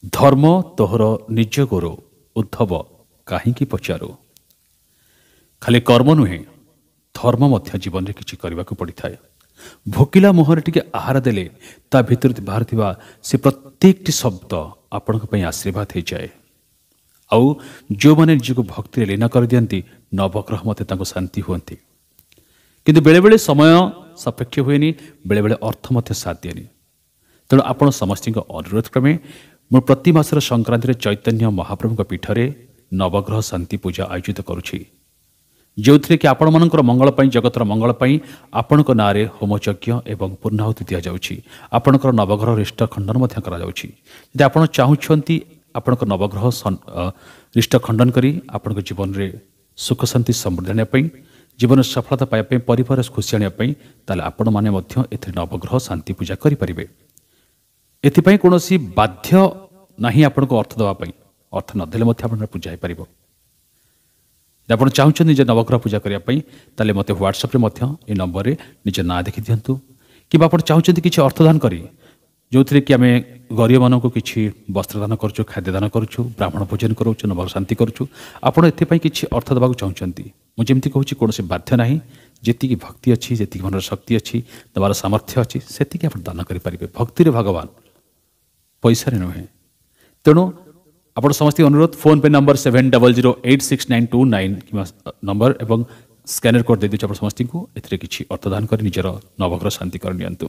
ଧର୍ମ ତୋହର ନିଜ ଗୋରୁ ଉଦ୍ଧବ କାହିଁକି ପଚାରୁ। ଖାଲି କର୍ମ ନୁହେଁ, ଧର୍ମ ମଧ୍ୟ ଜୀବନରେ କିଛି କରିବାକୁ ପଡ଼ିଥାଏ। ଭୋକିଲା ମୁହଁରେ ଟିକେ ଆହାର ଦେଲେ ତା ଭିତରୁ ବାହାରୁଥିବା ସେ ପ୍ରତ୍ୟେକଟି ଶବ୍ଦ ଆପଣଙ୍କ ପାଇଁ ଆଶୀର୍ବାଦ ହୋଇଯାଏ। ଆଉ ଯେଉଁମାନେ ନିଜକୁ ଭକ୍ତିରେ ଲୀନ କରିଦିଅନ୍ତି, ନବଗ୍ରହ ମଧ୍ୟ ତାଙ୍କୁ ଶାନ୍ତି ହୁଅନ୍ତି। କିନ୍ତୁ ବେଳେବେଳେ ସମୟ ସପେକ୍ଷ ହୁଏନି, ବେଳେବେଳେ ଅର୍ଥ ମଧ୍ୟ ସାଥ ଦିଏନି। ତେଣୁ ଆପଣ ସମସ୍ତଙ୍କ ଅନୁରୋଧ କ୍ରମେ ମୁଁ ପ୍ରତି ମାସର ସଂକ୍ରାନ୍ତିରେ ଚୈତନ୍ୟ ମହାପ୍ରଭୁଙ୍କ ପୀଠରେ ନବଗ୍ରହ ଶାନ୍ତି ପୂଜା ଆୟୋଜିତ କରୁଛି, ଯେଉଁଥିରେ କି ଆପଣମାନଙ୍କର ମଙ୍ଗଳ ପାଇଁ, ଜଗତର ମଙ୍ଗଳ ପାଇଁ ଆପଣଙ୍କ ନାଁରେ ହୋମଯଜ୍ଞ ଏବଂ ପୂର୍ଣ୍ଣାହୁତି ଦିଆଯାଉଛି। ଆପଣଙ୍କର ନବଗ୍ରହ ରିଷ୍ଟ ଖଣ୍ଡନ ମଧ୍ୟ କରାଯାଉଛି। ଯଦି ଆପଣ ଚାହୁଁଛନ୍ତି ଆପଣଙ୍କ ନବଗ୍ରହ ରିଷ୍ଟ ଖଣ୍ଡନ କରି ଆପଣଙ୍କ ଜୀବନରେ ସୁଖ ଶାନ୍ତି ସମୃଦ୍ଧି ଆଣିବା ପାଇଁ, ଜୀବନରେ ସଫଳତା ପାଇବା ପାଇଁ, ପରିବାର ଖୁସି ଆଣିବା ପାଇଁ, ତାହେଲେ ଆପଣମାନେ ମଧ୍ୟ ଏଥିରେ ନବଗ୍ରହ ଶାନ୍ତି ପୂଜା କରିପାରିବେ। ଏଥିପାଇଁ କୌଣସି ବାଧ୍ୟ ନାହିଁ ଆପଣଙ୍କୁ ଅର୍ଥ ଦେବା ପାଇଁ। ଅର୍ଥ ନଦେଲେ ମଧ୍ୟ ଆପଣଙ୍କର ପୂଜା ହୋଇପାରିବ। ଯଦି ଆପଣ ଚାହୁଁଛନ୍ତି ନିଜ ନବଗ୍ରହ ପୂଜା କରିବା ପାଇଁ, ତାହେଲେ ମୋତେ ହ୍ୱାଟ୍ସଆପ୍ରେ ମଧ୍ୟ ଏ ନମ୍ବରରେ ନିଜ ନାଁ ଦେଖିଦିଅନ୍ତୁ। କିମ୍ବା ଆପଣ ଚାହୁଁଛନ୍ତି କିଛି ଅର୍ଥଦାନ କରି, ଯେଉଁଥିରେ କି ଆମେ ଗରିବମାନଙ୍କୁ କିଛି ବସ୍ତ୍ରଦାନ କରୁଛୁ, ଖାଦ୍ୟଦାନ କରୁଛୁ, ବ୍ରାହ୍ମଣ ଭୋଜନ କରୁଛୁ, ନବଗ୍ରହ ଶାନ୍ତି କରୁଛୁ, ଆପଣ ଏଥିପାଇଁ କିଛି ଅର୍ଥ ଦେବାକୁ ଚାହୁଁଛନ୍ତି, ମୁଁ ଯେମିତି କହୁଛି କୌଣସି ବାଧ୍ୟ ନାହିଁ। ଯେତିକି ଭକ୍ତି ଅଛି, ଯେତିକି ମନର ଶକ୍ତି ଅଛି, ଦେବାର ସାମର୍ଥ୍ୟ ଅଛି, ସେତିକି ଆପଣ ଦାନ କରିପାରିବେ। ଭକ୍ତିରେ ଭଗବାନ, ପଇସାରେ ନୁହେଁ। ତେଣୁ ଆପଣ ସମସ୍ତଙ୍କୁ ଅନୁରୋଧ, ଫୋନ୍ପେ ନମ୍ବର 70086929 କିମ୍ବା ନମ୍ବର ଏବଂ ସ୍କାନର କୋଡ୍ ଦେଇଦେଉଛି ଆପଣ ସମସ୍ତଙ୍କୁ। ଏଥିରେ କିଛି ଅର୍ଥଦାନ କରି ନିଜର ନବଗ୍ରହ ଶାନ୍ତି କରି ନିଅନ୍ତୁ।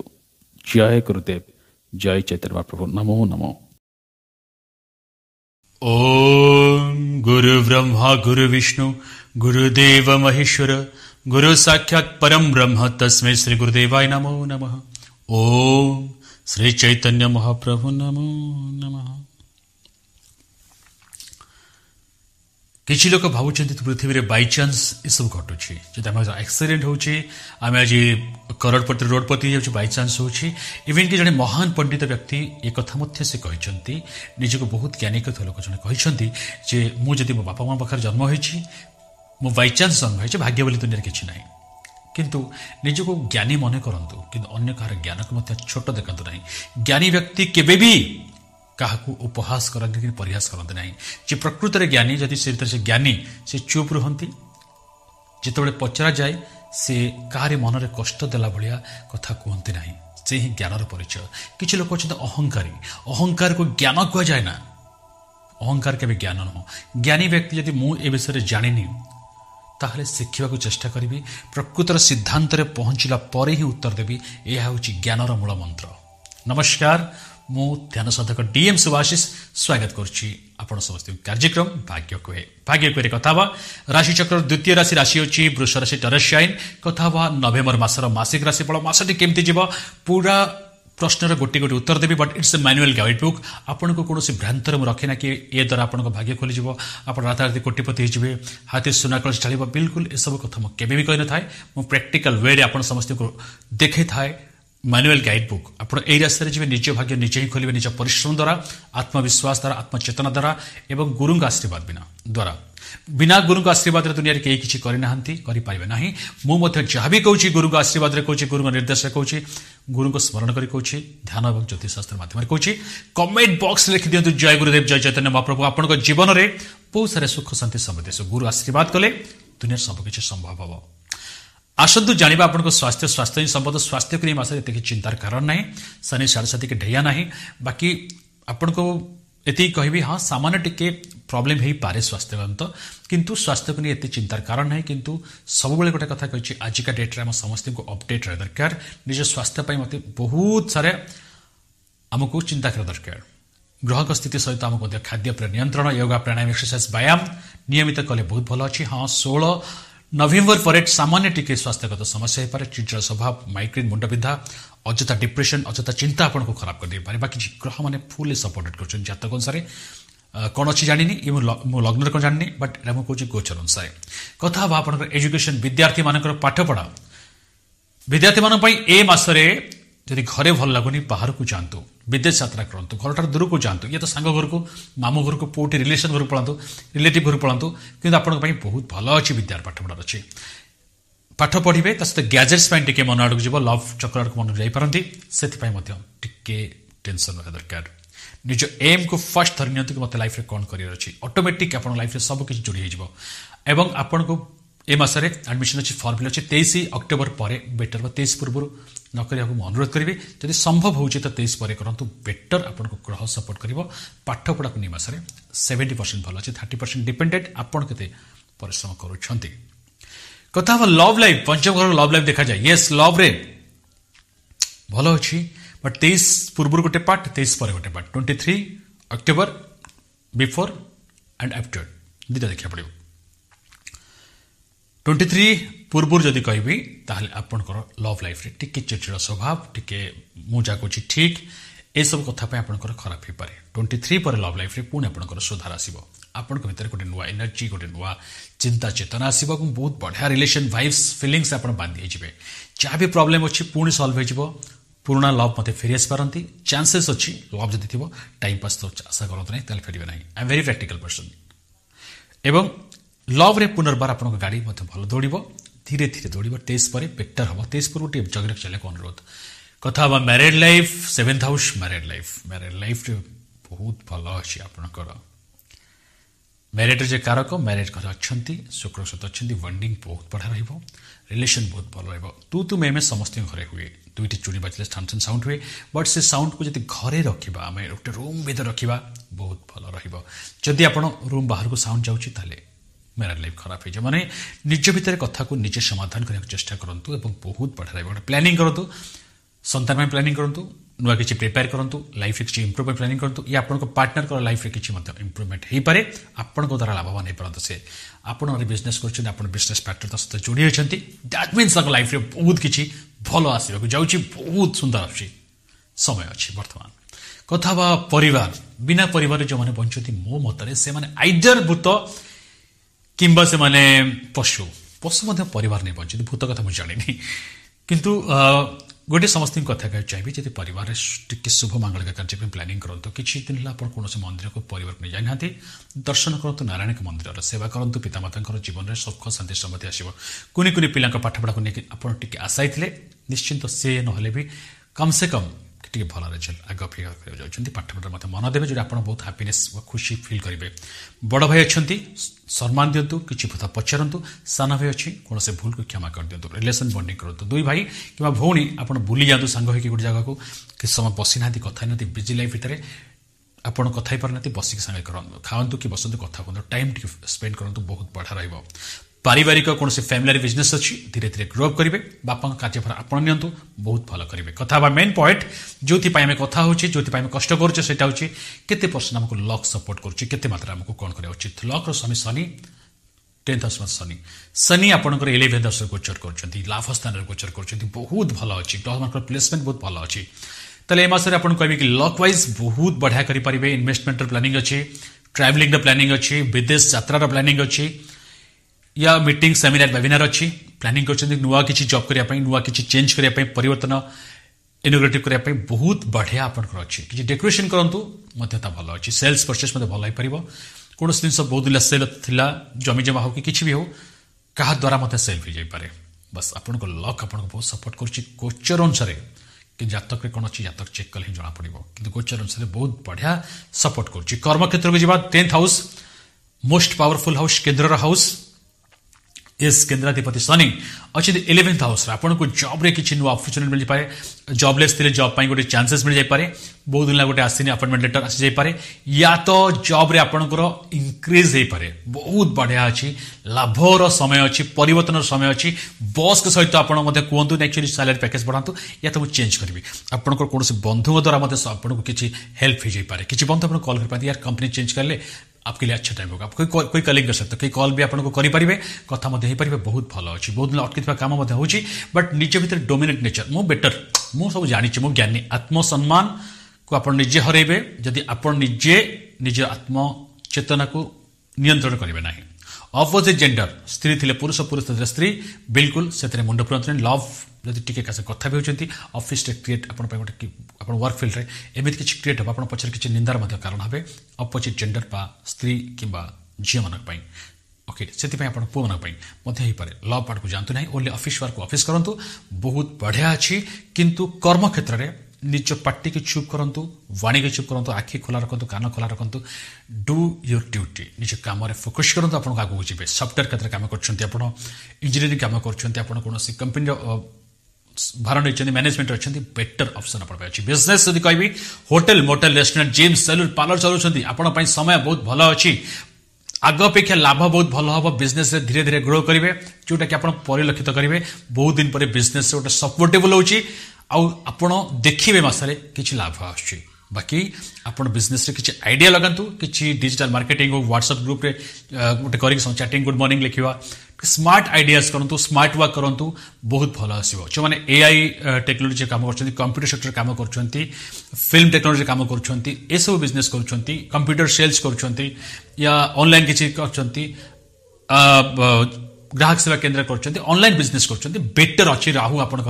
ଜୟ ଗୁରୁଦେବ, ଜୟ ଚୈତନ୍ୟ ମହାପ୍ରଭୁ, ନମୋ ନମୋ। ओम गुरु ब्रह्मा गुरु विष्णु गुरुदेव महेश्वर गुरु साक्षात् परम ब्रह्म तस्मै श्री गुरुदेवाय नमो नमः। ओम श्री चैतन्य महाप्रभु नमो नमः। किछि लोक भावुଛନ୍ତି पृथ्वी रे बाय चांस ए सब घटुछि। जदि हम एक्सीडेंट होछि, आमे आज करोड़पति रोडपति होछि, बाय चांस होछि। इवन कि जने महान पंडित व्यक्ति एक कथा मध्य से कहिसंती, निजको बहुत ज्ञानी कथा लोक जने कहिसंती जे मु जदि मो बापा मा पाखर जन्म होइछि, मो बाय चांस जन्म होइछि, भाग्य बोली दुनिया रे किछि नाही। किंतु निजको ज्ञानी मने करंतु, किंतु अन्य कार ज्ञान को मध्य छोट देखंतु नाही। ज्ञानी व्यक्ति केबे भी काहाकू उपहास करते कि परिहास करते नहीं। जे प्रकृत रे ज्ञानी, जदि से ज्ञानी से चुप रुहंती, जितेबाला पचरा जाए से काहारे मनरे कष्ट देला भलिया कथा कहते नहीं। से ही ज्ञानर परिचय। किछि लोक अछंती अहंकारी, अहंकार को ज्ञान कह जाए ना। अहंकार केबे ज्ञान न। ज्ञानी व्यक्ति जदि मु ए विषय जानिनी, ताहले शिखिबाकू चेष्टा करिबी, प्रकृतर सिद्धांत रे पहुंचला परे ही उत्तर देबी। यह होछि ज्ञानर मूल मंत्र। नमस्कार, मु ध्यान साधक डीएम सुभाषिष स्वागत करुच्ची आपण समस्त कार्यक्रम भाग्य कुहे। भाग्य कुहे कथा राशि चक्र द्वितीय राशि राशि होची वृष राशि टेरेस साइन। कथा नवेम्बर मासर मासिक राशिफल, मासटी केमती जीव पूरा प्रश्नर गोटे गोटे उत्तर देवी। But it's a manual guide book. आपन को कोनोसी भ्रांतर मु रखे ना कि ए द्वारा आपन को भाग्य खोली जीव, आपण राताराति कोटिपति होइजिबे, हाथी सुना कलश ढालिबो। बिल्कुल ए सब कथा मु केबे भी कहि न थाए। मु प्रैक्टिकल वे रे आपण समस्त को देखै थाए। मैनुअल गाइड बुक आप रास्ते जी निज भाग्य निजे ही खोलेंगे, निज परिश्रम द्वारा, आत्मविश्वास द्वारा, आत्मचेतना द्वारा एवं गुरु आशीर्वाद द्वारा। बिना गुरु आशीर्वाद दुनिया कहीं किसी करना ना। मुझे जहाँ भी कहूँ गुरु आशीर्वाद कहूँ, गुरु निर्देश कहूँ, गुरु को स्मरण कर कहूँ, ध्यान और ज्योतिषशास्त्र माध्यम कहूँ। कमेंट बॉक्स लिखि दिंतु जय गुरुदेव, जय चैतन्य महाप्रभु। आपण जीवन में बहुत सारे सुख शांति समृद्धि। गुरु आशीर्वाद कले दुनिया सबकि संभव हम। आसतु जानिबा आपनको स्वास्थ्य, स्वास्थ्य ही संपद। स्वास्थ्य को मास चिंतार कारण ना, शनि साढ़े साथी के ढैया ना। बाकी आपको ये कहबी हाँ सामान्य टिके प्रॉब्लम हो पारे स्वास्थ्यगत, किंतु स्वास्थ्य को नहीं चिंतार कारण ना। किंतु सब गोटे कथा कही आजिका डेट्रे आम समस्त को अपडेट रहा दरकार। निज स्वास्थ्य मत बहुत सारे आमको चिंता करा दरकार। ग्रह स्थिति सहित आमको खाद्य पर नियंत्रण, योगा, प्राणायाम, एक्सरसाइज, व्यायाम नियमित कले बहुत भल अच्छी। हाँ 16 नवेम्बर पर सामान्य टिके स्वास्थ्यगत समस्या हो पारे। चिड़चिड़ा स्वभाव, माइग्रेन, मुंड बिंधा, अजथा डिप्रेशन, अजथा चिंता आपको खराब कर दे पारे। बाकी ग्रह मैंने फुल सपोर्टेड कर जातक अनुसार कौन अच्छी जानी मो लग्न कौन जानी, बट एटा मुझे कहूँ गोचर अनुसार कथा आप एजुकेशन। विद्यार्थी मान पाठपढ़ा, विद्यार्थी मान ए मासरे जदि घरे भल लगुनि बाहर को जातु, विदेश यात्रा करूँ, घर ठार दूर को जातु, ये तो सांग घर को, मामू घर को, पुटी रिलेशन घर पलातु, रिलेटिव घर पलातु। किंतु आपण बहुत भल अच्छी विद्यार पाठपढ़ार अच्छी। पाठ पढ़े सहित ग्याजेट्स टे मन आड़ को लव चक्र आड़ को मन जापारती, से टेंशन रहा दरकार। निज एम को फर्स्ट धरी नियंतु कि मते लाइफ रे कोन करियर अछि ऑटोमेटिक आपण लाइफ रे सब किछ जोड़ी हिजबो एवं आपण को ए मासरे एडमिशन अछि फॉर्म फिल अछि 23 अक्टोबर परे बेटर 23 पूर्व न करिया को अनुरोध करिवे यदि संभव होउछि त 23 परे करंतु बेटर आपण को ग्रह सपोर्ट करिवो पाठ पढा को नि मासरे 70% भल अछि 30% डिपेंडेंट आपण केते परिश्रम करूछंती कथा लव लाइफ पंचम घर लव लाइफ देखा जाए यस लव रे भल अछि बट 23 पूर्व गोटे पार्ट 23 पर गोटे part 23 October before and after दुटा देखा पड़ो 23 पूर्व जदि कहबी ताहले आपनकर लव लाइफ रे टिके चिड़चिड़ा स्वभाव टिके मुजा को ठीक ए सब कथा पे आपनकर खराब ही पारे 23 पर लव लाइफ रे पुणे आपनकर सुधार आसीबो आपनक भीतर गोटे नुआ एनर्जी गोटे नुआ चिंता चेतना आसीबो बहुत बढ़िया रिलेशन वाइब्स फीलिंग्स आपन बांधी जिवे जहाँ भी प्रॉब्लम अछि पुणी सॉल्व हो जिवो पुराना लव मते फेरी आस पारती चांसेस अच्छी लव जदि थी टाइम पास तो आशा करते ना फेरवे ना I am very practical person एवं लव रे पुनर्बार आपन गाड़ी भल दौड़ धीरे धीरे दौड़ 23 पर बेटर हम 23 पर गोटे जगह चले अनुरोध कथा हम married life 7th house married life बहुत भल अच्छी आपणकर मैरिड जे कारक मैरिज घर अच्छा शुक्र सहित अच्छा बॉन्डिंग बहुत बढ़िया रही रिलेशन बहुत भल रही तू मैं समस्त घरे हुए दुईटी चूड़ी बाजिले ठान साउंड हुए बट से साउंड को जब घरे रखा आम गोटे रूम भीतर रखा बहुत भल रदि आप रूम बाहर को साउंड जाऊँगी मैरिज लाइफ खराब हो जाए माने निज भितर कथा को निजे समाधान करने चेष्टा करूँ बहुत बढ़िया रही प्लानिंग करूँ संतान प्लानिंग करूँ नुआ किसी प्रिपेयर करूँ लाइफ रे किसी इम्प्रूवमेंट प्लानिंग करूँ या आपन पार्टनर को लाइफ रे किसी इम्प्रूवमेंट हो पारे आपण द्वारा लाभवान हो पारत से आपण बिजनेस कर बिजनेस पार्टनर सहित जोड़ी होती दैट मीन्स लाइफ रे बहुत किसी भल आसवाक जाऊँगी बहुत सुंदर आसी समय अच्छी बर्तमान कथा बा परिवार बिना परिवार जो मैंने बंचती मो मतरे से माने आइदर भूत किंबा से माने पशु पशु परिवार नहीं बंचती भूत कथा मुझे जानी किंतु गोटे समस्त कथा कह चाहिए जब परिवार टिके शुभ मांगलिक कार्य प्लानिंग करूँ किसी दिन आप कौन मंदिर को परिवार को नहीं जाना दर्शन करूँ नारायण मंदिर सेवा करूँ पितामाता जीवन में सुख शांति समृद्धि आसो कुनी कुनी पिला पाठपढ़ा को लेकिन आप आशाई थे निश्चिंत से नहले भी कम से कम टे भल रिजल्ट आग फिगर जाऊँच पाठपढ़ा मन देवे जो आप बहुत हैप्पीनेस खुशी फिल करेंगे बड़ भाई अच्छा सम्मान दिंतु कि भूत पचारतु सान भाई अच्छी कौन से भूल को क्षमा कर दिंतु रिलेसन बॉन्डिंग करूँ दुई भाई कि भौणी आप बुली जातु सांग हो गोटे जगह को किसी समय बसी ना कथा ना बिजी लाइफ भितर आपड़ कथा पार ना बसिक सांगे खातु कि बसतु कथा कहूँ टाइम स्पेंड करूँ बहुत बढ़िया रही पारिवारिक कौन से फैमिली बिजनेस अच्छी धीरे धीरे ग्रो अप करेंगे बापा कार्यभार आप नियंतु बहुत भल करेंगे कथा मेन पॉइंट जो आम कथा होची जो आम कष्ट करुचे सेटा होची केते परसेंट हमको लक सपोर्ट करुचे केते मात्रा हमको कौन करा उचित लक रो स्वामी शनि 10th हाउस शनि शनि आपंकर 11th हाउस गोचर कर लाभ स्थान गोचर कर बहुत भल अच्छी प्लेसमेंट बहुत भल अच्छी तेल मसरे आप कहे कि लक वाइज बहुत बढ़िया करेंगे इन्वेस्टमेंट प्लानिंग अच्छी ट्रावेलिंग प्लानिंग अच्छी विदेश यात्रा प्लानिंग अच्छी या मीटिंग सेमिनार वेबिनार अच्छी प्लानिंग कर नुआ किसी जॉब करने नुआ किसी चेंज करने परिवर्तन इनोग्रेटिव करने बहुत बढ़िया आपंकर अच्छी किसी डेकोरेशन करूँ भल अच्छी सेल्स परचेस भल हो पार कौन जिन बहुत दिन सेल था जमी जमा हो कि किसी भी हो क्या द्वारा सेल हो जाए बस आपण लक आपको बहुत सपोर्ट कर गोचर अनुसार कि जातक कौन अच्छी जातक चेक कले जना पड़ो कि गोचर अनुसार बहुत बढ़िया सपोर्ट कर कर्म क्षेत्र को जावा 10th house most powerful house केन्द्र हाउस इस केन्द्राधिपति शनि अच्छे 11th हाउस आपन को जॉब रे किसी नुआ अपॉर्चुनिटी मिल पाए जॉबलेस थे जॉब गोटे चांसेस मिल जाए बहुत दिन गोटे आसनी अपॉइंटमेंट लेटर आसी जाए या तो जॉब रे आपनकर इंक्रीज हो पारे बहुत बढ़िया अच्छी लाभर समय अच्छी परिवर्तन समय अच्छी बॉस के सहित आप कहतु एक्चुअली सैलरी पैकेज बढ़ातु या तो मुझे चेंज करी आपंकर कौन बंधु द्वारा आपको किसी हेल्प हो जाए कि बंधु आप कॉल कर यार कंपनी चेंज करें आपके लिए अच्छा टाइम होगा कोई कलिंग कर सकते कई कॉल भी आपको करेंगे कथा हो बहुत भल अच्छी बहुत दिन अटकी काम बट निज भर डोमिनेट नेचर मु बेटर मु सब जानी मु ज्ञानी आत्मसम्मान को आप निजे हरइबे जदि आप निजे निज आत्मचेतना को नियंत्रण करेंगे ना अपोजिट जेंडर स्त्री थे पुरुष पुरुष थे स्त्री बिल्कुल से मुंड पुरंतु लव जदि टिके कथा भी होती ऑफिस क्रिएट गोटे वर्क फील्ड रे एमती किसी क्रिएट हो आप पचर किसी निंदार कारण हे अपोजिट जेंडर बा स्त्री किंबा झील मानी ओके से पुआ मानी पारे लव पार्ट को जानते ना ओनली ऑफिस वर्क ऑफिस करूँ बहुत बढ़िया अच्छी किंतु कर्म क्षेत्र में निज पार्टी की चुप करंतु वाणी के चुप करंतु आखि खोला रखंतु कान खोला रखंतु डू योर ड्यूटी निज काम रे फोकस करंतु आपन आगु जिवे सॉफ्टवेयर क्षेत्र काम करछंती आपन इंजीनियरिंग काम करछंती आपन कोनोसी कंपनी भार नहीं मैनेजमेंट अच्छी बेटर ऑप्शन आप बिजनेस जब कहि hotel motel restaurant gym salon parlour चलाउछंती आपण समय बहुत भल अच्छी आग अपेक्षा लाभ बहुत भल हम बिजनेस धीरे धीरे ग्रो करेंगे जोटा कि आप परिलक्षित करेंगे बहुत दिन पर बिजनेस गोटे सपोर्टेबल होपण देखिए मसरे किसी लाभ आसुच्छी बाकी आपण बिजनेस रे किसी आइडिया लगातु किसी डिजिटल मार्केटिंग हो व्हाट्सएप ग्रुप रे गोटे कर चैटिंग गुड मॉर्निंग लिखा स्मार्ट आइडियाज करंतु स्मार्ट वर्क करंतु बहुत भल आसो जो मैंने एआई टेक्नोलोजी काम कर कंप्यूटर सेक्टर काम कर फिल्म टेक्नोलोजी काम कर सब बिजनेस कर कंप्यूटर सेल्स कर या ऑनलाइन किसी कर ग्राहक सेवा केन्द्र कर ऑनलाइन बिजनेस कर बेटर अच्छी राहु आपण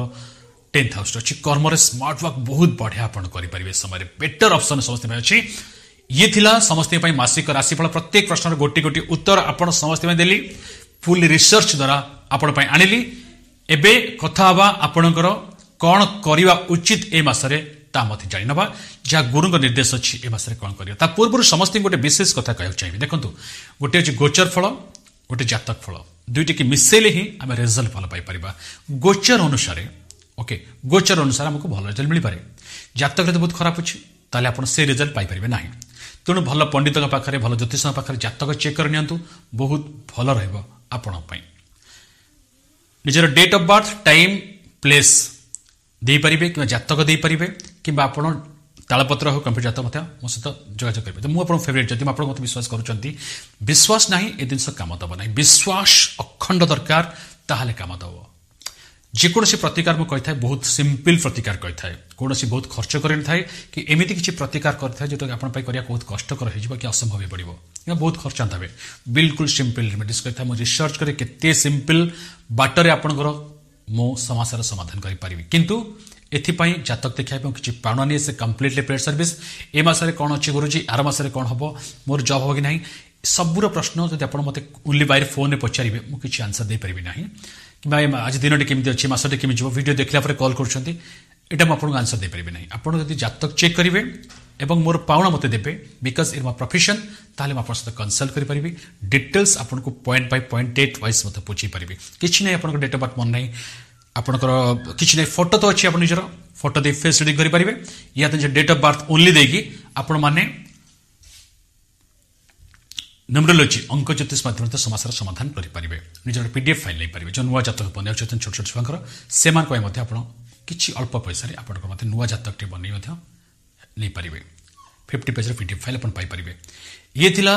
10th हाउस अच्छी कर्म स्मार्ट वर्क बहुत बढ़िया आप करेंगे समय बेटर ऑप्शन समस्त अच्छी ये थिला समस्त मासिक राशिफल प्रत्येक प्रश्न गोटी गोटी उत्तर आप समस्त देली फुल रिसर्च द्वारा आपण आनिली एबे कथा हवा आपणकर कौन करवा उचित ए मासरे ता मते जानि नबा जहाँ गुरु निर्देश अच्छी ए मासरे कौन करिया ता पूर्व समस्त गोटे विशेष कथा कहू चाहिए देखंतु गोटे अछि गोचर फल गोटे जातक फल दुईटी की मिसेले ही आम रिजल्ट फल पाई परिबा गोचर अनुसार ओके गोचर अनुसार हमको भल रिजल्ट मिल पारे जातक तो बहुत खराब अच्छी ताले आपण से रिजल्ट पाई परिबे नाही तेणु भल पंडित पाखे भल ज्योतिष पाखे जातक चेक कर नियंतु बहुत भल रहइबो आपण निजर date of birth time place दे पारिबे कि जातक दे पारिबे कि आपण तालपत्र हो कंप्यूटर जातक मते मो सहित जोगाजोग करिबे तो मु आपण फेवरेट जति आपण मते विश्वास करूचंती विश्वास नाही ए दिन काम दब नाही विश्वास अखंड दरकार ताहाले काम दब जेकोसी प्रतिकार मु कही बहुत सिंपल प्रतिकार कही था कौन बहुत खर्च कर कि एमती किसी प्रतिकार करता जो आप बहुत कष्टकर हो कि असंभव हो पड़ो या बहुत खर्च था बिल्कुल सिंपल रेमेडीज करता मुझे रिसर्च करे केते सिंपल बाटर आपंकर मो समस्या समाधान करें किंतु एथिपाई जातक देखा किसी पाण नहीं से कम्प्लीटली पेड सर्विस ए मसरे कौन अच्छी गुरुजी आर मसरे कौन हम मोर जॉब हो कि नहीं सबूर प्रश्न जब आप मत ओनली बाय फोन में पचारे मुझे आंसर दे पारि ना कि आज दिन केमी अच्छी मसटे केमी जो वीडियो देखला कॉल कर मुझे आंसर दे पारि ना आपड़ जातक चेक करेंगे एवं मोर पाउना मत देवे बिकज इन मो प्रोफेशन ताले आप कनसल्ट करें डिटेल्स आपको point by point date wise मत पूछी पारि कि ना आप डेट ऑफ बर्थ मन ना आपंकर किसी ना फोटो तो अच्छी आप निजर फोटो दे फेस रीडिंग करेंगे या डेट ऑफ बर्थ ओनली देकी आपण मैंने न्यूमरोलॉजी अंक ज्योतिष माध्यम समस्या समाधान करेंगे निजर पीडीएफ फाइल नहीं पारे जो नुआ जातक बन छोट छोट छुआ से किसी अल्प पैसा आप नुआ जातक बन नहीं पारे 50 पेज पीडीएफ फाइल पाइपर ये थिला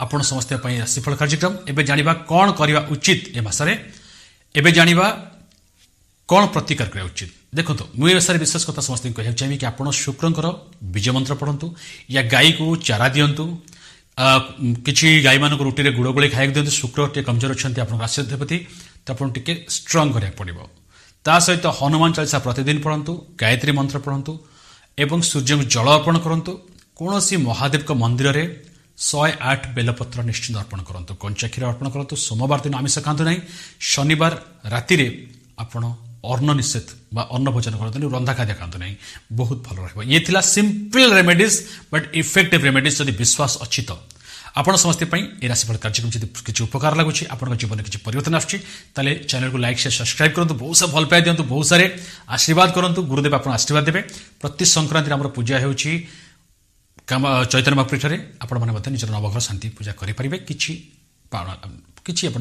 आपण समस्त राशिफल कार्यक्रम एवं जाना कौन करवा उचित ए मसरे एवं जाना कौन प्रतिकार करा उचित देखो मुझे सारे विशेष कथा समस्त कहना चाहिए कि आप शुक्रंकर बीज मंत्र पढ़ु या गाई को चारा दिंतु किसी गाई मान रुटी में गुड़ गोली खाई दिखाते शुक्र टे कमजोर अच्छा आप राशिपति तो आप स्ट्रंग करा पड़ो ता सहित हनुमान चालीसा प्रतिदिन पढ़ु गायत्री मंत्र पढ़ु एवं सूर्य को जल अर्पण करूँ कौन सी महादेव मंदिर में 108 बेलपत्र निश्चित अर्पण करूँ कंचा क्षीर अर्पण करूँ सोमवार दिन आमिष खातु ना शनिवार राति आपण अन्न निषेध अन्न भोजन करते रंधा खाद्य खातु ना बहुत भल रहा ये थिला simple remedies but effective remedies जब विश्वास अच्छी तो आपण समस्त ए राशिफल कार्यक्रम जब किसी उपकार लगुच आप जीवन में किसी परिवर्तन आसुच्छी चैनल को लाइक शेयर सब्सक्राइब करूँ बहुत सारा भल पाई दिंतु बहुत सारे आशीर्वाद करूँ गुरुदेव आप आशीर्वाद देवे प्रति संक्रांति आम पूजा हो चैतन्य महापीठ में आपण मैंने निज नवग्रह शांति पूजा करेंगे किसी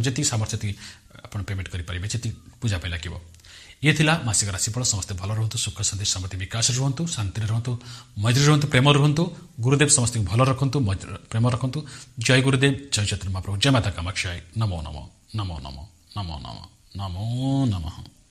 जी सामर्थ्य आप पेमेंट करेंगे जी पूजा पे लगे ये थिला मासिक राशिफल समस्त भल रुहतु सुख शांति समृद्धि विकास रुहतु शांति रुहतु मैत्री रुहतु प्रेम रुहतु गुरुदेव समस्त भल रखु प्रेम रखु जय गुरुदेव जय चैतन्य महाप्रभु जय माता कामाक्षाय नमो नमो नमो नमो नमो नमो नमो नमः।